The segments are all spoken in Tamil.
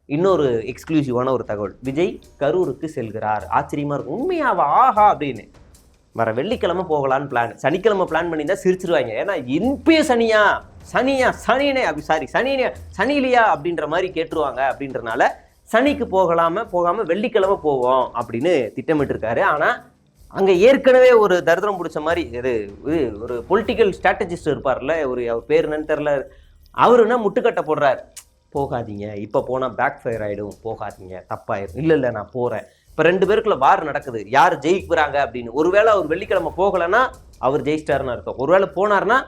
இன்னொரு எக்ஸ்க்ளூசிவான ஒரு தகவல், விஜய் கரூருக்கு செல்கிறார். ஆச்சரியமா இருக்கும். உண்மையாவா? ஆஹா அப்படின்னு. வர வெள்ளிக்கிழமை போகலான்னு பிளான். சனிக்கிழமை பிளான் பண்ணியிருந்தா சிரிச்சிருவாங்க. ஏன்னா இப்பயே சனினே அப்படி சாரி சனி இல்லையா அப்படின்ற மாதிரி கேட்டுருவாங்க. அப்படின்றனால சனிக்கு போகாமல் வெள்ளிக்கிழமை போவோம் அப்படின்னு திட்டமிட்டு இருக்காரு. ஆனால் அங்கே ஏற்கனவே ஒரு தரித்திரம் பிடிச்ச மாதிரி ஒரு பொலிட்டிக்கல் ஸ்ட்ராட்டஜிஸ்ட் இருப்பார்ல, அவர் பேர் என்னன்னு தெரில, அவருன்னா முட்டுக்கட்டை போடுறாரு. போகாதீங்க, இப்போ போனால் பேக் ஃபயர் ஆகிடும், போகாதீங்க, தப்பாயிடும். இல்லை நான் போகிறேன். இப்போ 2 பேருக்குள்ள வார் நடக்குது, யார் ஜெயிக்கிறாங்க அப்படின்னு. ஒருவேளை அவர் வெள்ளிக்கிழமை போகலைன்னா அவர் ஜெயிச்சிட்டாருன்னு அர்த்தம். ஒருவேளை போனார்னா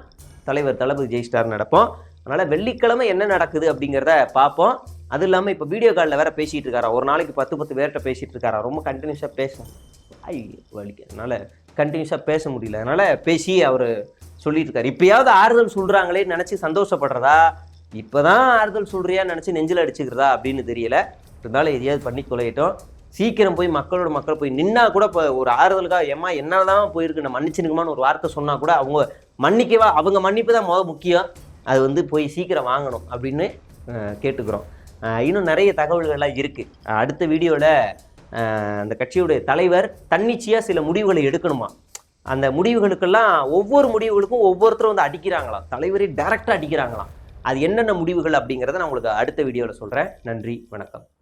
தலைவர் தளபதி ஜெயிச்சிட்டாருன்னு நடப்போம். அதனால் வெள்ளிக்கிழமை என்ன நடக்குது அப்படிங்கிறத பார்ப்போம். அது இல்லாமல் இப்போ வீடியோ காலில் வேற பேசிகிட்டு இருக்காரா, ஒரு நாளைக்கு 10 பேர்கிட்ட பேசிகிட்டு இருக்காரா. ரொம்ப கண்டினியூஸாக பேசணும், அதனால் கண்டினியூஸாக பேச முடியல. அதனால் பேசி அவர் சொல்லிட்டு இருக்காரு. இப்போயாவது ஆறுதல் சொல்கிறாங்களே நினச்சி சந்தோஷப்படுறதா, இப்போ தான் ஆறுதல் சொல்கிறியான்னு நினச்சி நெஞ்சில் அடிச்சுக்கிறதா அப்படின்னு தெரியல. இருந்தாலும் எதையாவது பண்ணி தொலையிட்டோம். சீக்கிரம் போய் மக்கள் போய் நின்னா கூட இப்போ ஒரு ஆறுதலுக்காக ஏமா என்னதான் போயிருக்கு, நான் மன்னிச்சுனுக்குமான்னு ஒரு வார்த்தை சொன்னால் கூட அவங்க மன்னிக்கவா, அவங்க மன்னிப்பு தான் முக்கியம். அது போய் சீக்கிரம் வாங்கணும் அப்படின்னு கேட்டுக்கிறோம். இன்னும் நிறைய தகவல்கள்லாம் இருக்குது. அடுத்த வீடியோவில் அந்த கட்சியுடைய தலைவர் தன்னிச்சையாக சில முடிவுகளை எடுக்கணுமா. அந்த முடிவுகளுக்கெல்லாம் ஒவ்வொரு முடிவுகளுக்கும் ஒவ்வொருத்தரும் அடிக்கிறாங்களாம், தலைவரை டைரக்டாக அடிக்கிறாங்களாம். அது என்னென்ன முடிவுகள் அப்படிங்கிறத நான் உங்களுக்கு அடுத்த வீடியோவில் சொல்கிறேன். நன்றி, வணக்கம்.